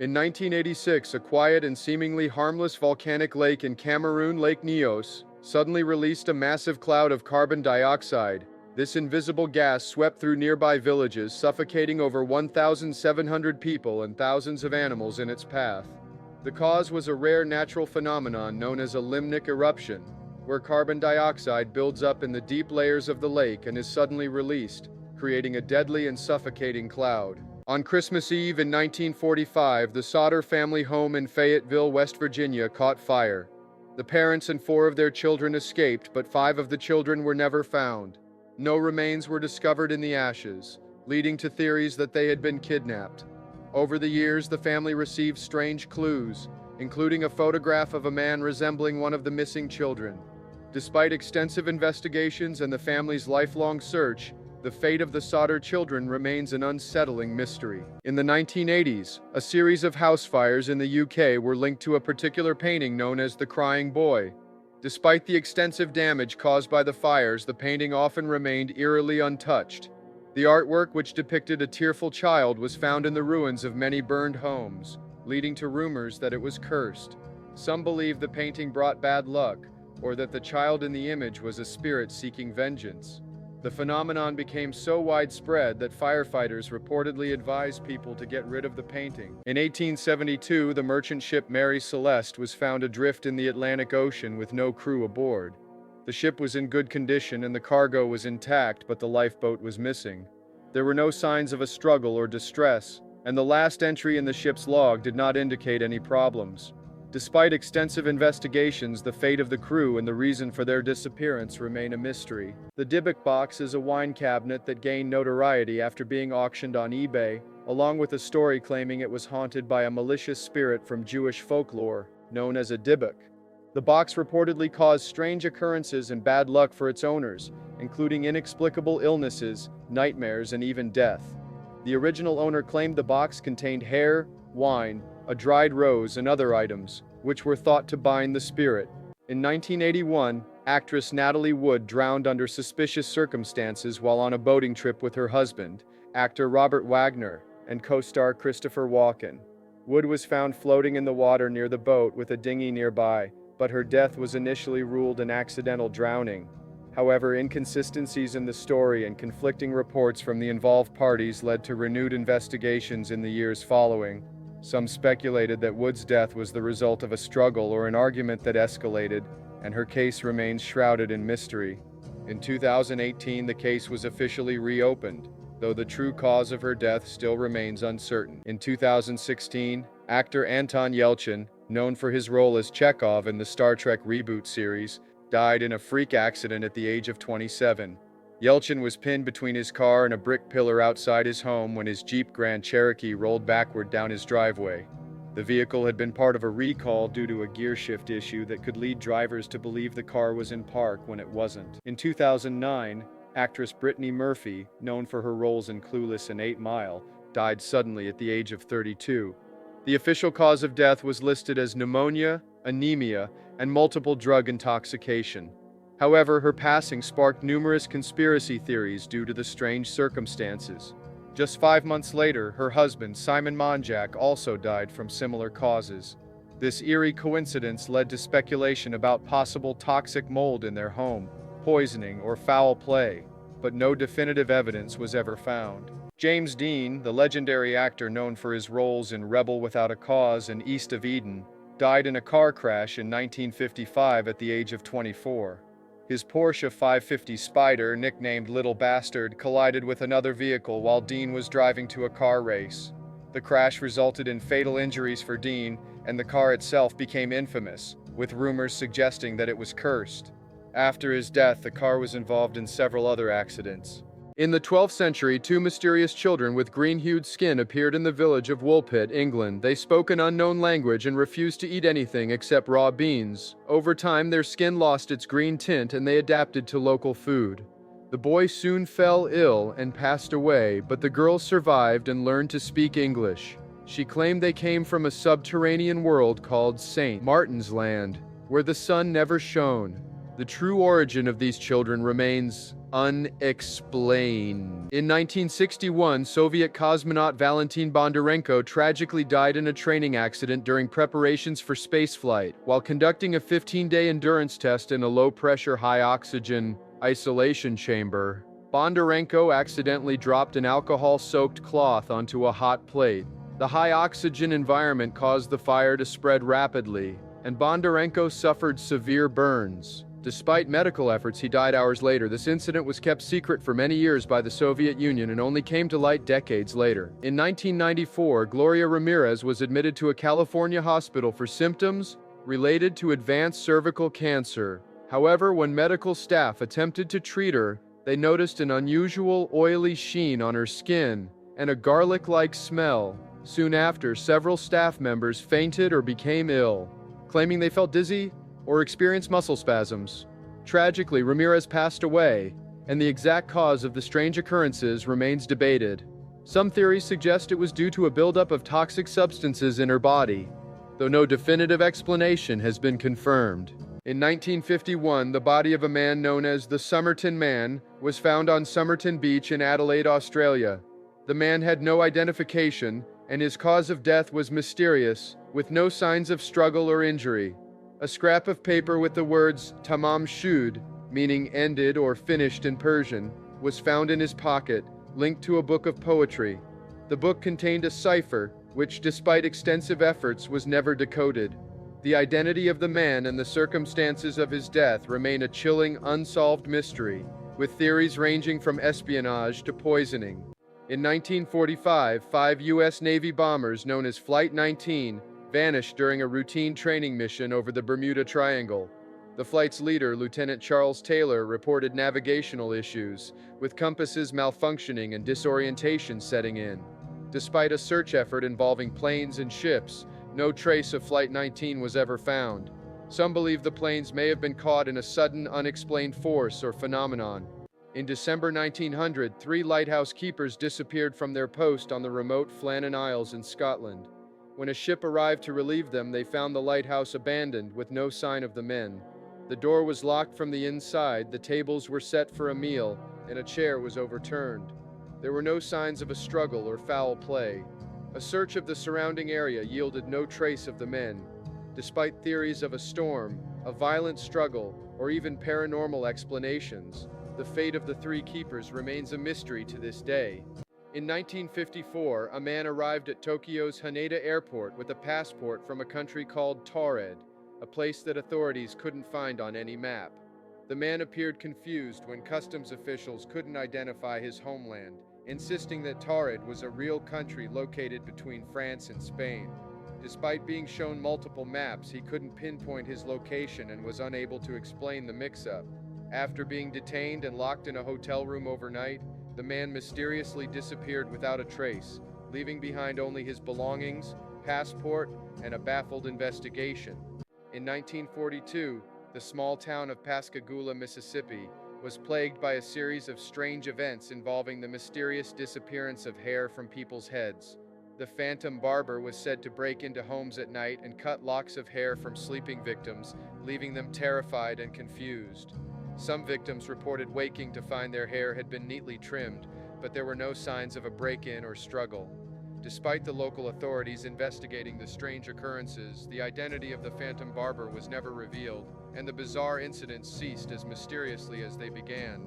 In 1986, a quiet and seemingly harmless volcanic lake in Cameroon, Lake Nyos, suddenly released a massive cloud of carbon dioxide. This invisible gas swept through nearby villages, suffocating over 1,700 people and thousands of animals in its path. The cause was a rare natural phenomenon known as a limnic eruption, where carbon dioxide builds up in the deep layers of the lake and is suddenly released, creating a deadly and suffocating cloud. On Christmas Eve in 1945, the Sauter family home in Fayetteville, West Virginia, caught fire. The parents and 4 of their children escaped, but 5 of the children were never found. No remains were discovered in the ashes, leading to theories that they had been kidnapped. Over the years, the family received strange clues, including a photograph of a man resembling one of the missing children. Despite extensive investigations and the family's lifelong search, the fate of the Sauter children remains an unsettling mystery. In the 1980s, a series of house fires in the UK were linked to a particular painting known as the Crying Boy. Despite the extensive damage caused by the fires, the painting often remained eerily untouched. The artwork, which depicted a tearful child, was found in the ruins of many burned homes, leading to rumors that it was cursed. Some believe the painting brought bad luck, or that the child in the image was a spirit seeking vengeance. The phenomenon became so widespread that firefighters reportedly advised people to get rid of the painting. In 1872, the merchant ship Mary Celeste was found adrift in the Atlantic Ocean with no crew aboard. The ship was in good condition and the cargo was intact, but the lifeboat was missing. There were no signs of a struggle or distress, and the last entry in the ship's log did not indicate any problems. Despite extensive investigations, the fate of the crew and the reason for their disappearance remain a mystery. The Dybbuk box is a wine cabinet that gained notoriety after being auctioned on eBay, along with a story claiming it was haunted by a malicious spirit from Jewish folklore, known as a Dybbuk. The box reportedly caused strange occurrences and bad luck for its owners, including inexplicable illnesses, nightmares, and even death. The original owner claimed the box contained hair, wine, a dried rose, and other items, which were thought to bind the spirit. In 1981, actress Natalie Wood drowned under suspicious circumstances while on a boating trip with her husband, actor Robert Wagner, and co-star Christopher Walken. Wood was found floating in the water near the boat with a dinghy nearby, but her death was initially ruled an accidental drowning. However, inconsistencies in the story and conflicting reports from the involved parties led to renewed investigations in the years following. Some speculated that Wood's death was the result of a struggle or an argument that escalated, and her case remains shrouded in mystery. In 2018, the case was officially reopened, though the true cause of her death still remains uncertain. In 2016, actor Anton Yelchin, known for his role as Chekhov in the Star Trek reboot series, died in a freak accident at the age of 27. Yelchin was pinned between his car and a brick pillar outside his home when his Jeep Grand Cherokee rolled backward down his driveway. The vehicle had been part of a recall due to a gear shift issue that could lead drivers to believe the car was in park when it wasn't. In 2009, actress Brittany Murphy, known for her roles in Clueless and 8 Mile, died suddenly at the age of 32. The official cause of death was listed as pneumonia, anemia, and multiple drug intoxication. However, her passing sparked numerous conspiracy theories due to the strange circumstances. Just 5 months later, her husband, Simon Monjack, also died from similar causes. This eerie coincidence led to speculation about possible toxic mold in their home, poisoning, or foul play, but no definitive evidence was ever found. James Dean, the legendary actor known for his roles in Rebel Without a Cause and East of Eden, died in a car crash in 1955 at the age of 24. His Porsche 550 Spider, nicknamed Little Bastard, collided with another vehicle while Dean was driving to a car race. The crash resulted in fatal injuries for Dean, and the car itself became infamous, with rumors suggesting that it was cursed. After his death, the car was involved in several other accidents. In the 12th century, 2 mysterious children with green-hued skin appeared in the village of Woolpit, England. They spoke an unknown language and refused to eat anything except raw beans. Over time, their skin lost its green tint and they adapted to local food. The boy soon fell ill and passed away, but the girl survived and learned to speak English. She claimed they came from a subterranean world called St. Martin's Land, where the sun never shone. The true origin of these children remains unexplained. In 1961, Soviet cosmonaut Valentin Bondarenko tragically died in a training accident during preparations for spaceflight while conducting a 15-day endurance test in a low-pressure, high-oxygen isolation chamber. Bondarenko accidentally dropped an alcohol-soaked cloth onto a hot plate. The high-oxygen environment caused the fire to spread rapidly, and Bondarenko suffered severe burns. Despite medical efforts, he died hours later. This incident was kept secret for many years by the Soviet Union and only came to light decades later. In 1994, Gloria Ramirez was admitted to a California hospital for symptoms related to advanced cervical cancer. However, when medical staff attempted to treat her, they noticed an unusual oily sheen on her skin and a garlic-like smell. Soon after, several staff members fainted or became ill, claiming they felt dizzy or experienced muscle spasms. Tragically, Ramirez passed away, and the exact cause of the strange occurrences remains debated. Some theories suggest it was due to a buildup of toxic substances in her body, though no definitive explanation has been confirmed. In 1951, the body of a man known as the Somerton Man was found on Somerton Beach in Adelaide, Australia. The man had no identification, and his cause of death was mysterious, with no signs of struggle or injury. A scrap of paper with the words "Tamam shud," meaning ended or finished in Persian, was found in his pocket, linked to a book of poetry. The book contained a cipher, which, despite extensive efforts, was never decoded. The identity of the man and the circumstances of his death remain a chilling, unsolved mystery, with theories ranging from espionage to poisoning. In 1945, 5 U.S. Navy bombers known as Flight 19 vanished during a routine training mission over the Bermuda Triangle. The flight's leader, Lieutenant Charles Taylor, reported navigational issues, with compasses malfunctioning and disorientation setting in. Despite a search effort involving planes and ships, no trace of Flight 19 was ever found. Some believe the planes may have been caught in a sudden, unexplained force or phenomenon. In December 1900, 3 lighthouse keepers disappeared from their post on the remote Flannan Isles in Scotland. When a ship arrived to relieve them, they found the lighthouse abandoned with no sign of the men. The door was locked from the inside, the tables were set for a meal, and a chair was overturned. There were no signs of a struggle or foul play. A search of the surrounding area yielded no trace of the men. Despite theories of a storm, a violent struggle, or even paranormal explanations, the fate of the 3 keepers remains a mystery to this day. In 1954, a man arrived at Tokyo's Haneda Airport with a passport from a country called Taured, a place that authorities couldn't find on any map. The man appeared confused when customs officials couldn't identify his homeland, insisting that Taured was a real country located between France and Spain. Despite being shown multiple maps, he couldn't pinpoint his location and was unable to explain the mix-up. After being detained and locked in a hotel room overnight, the man mysteriously disappeared without a trace, leaving behind only his belongings, passport, and a baffled investigation. In 1942, the small town of Pascagoula, Mississippi, was plagued by a series of strange events involving the mysterious disappearance of hair from people's heads. The phantom barber was said to break into homes at night and cut locks of hair from sleeping victims, leaving them terrified and confused. Some victims reported waking to find their hair had been neatly trimmed, but there were no signs of a break-in or struggle. Despite the local authorities investigating the strange occurrences, the identity of the phantom barber was never revealed, and the bizarre incidents ceased as mysteriously as they began.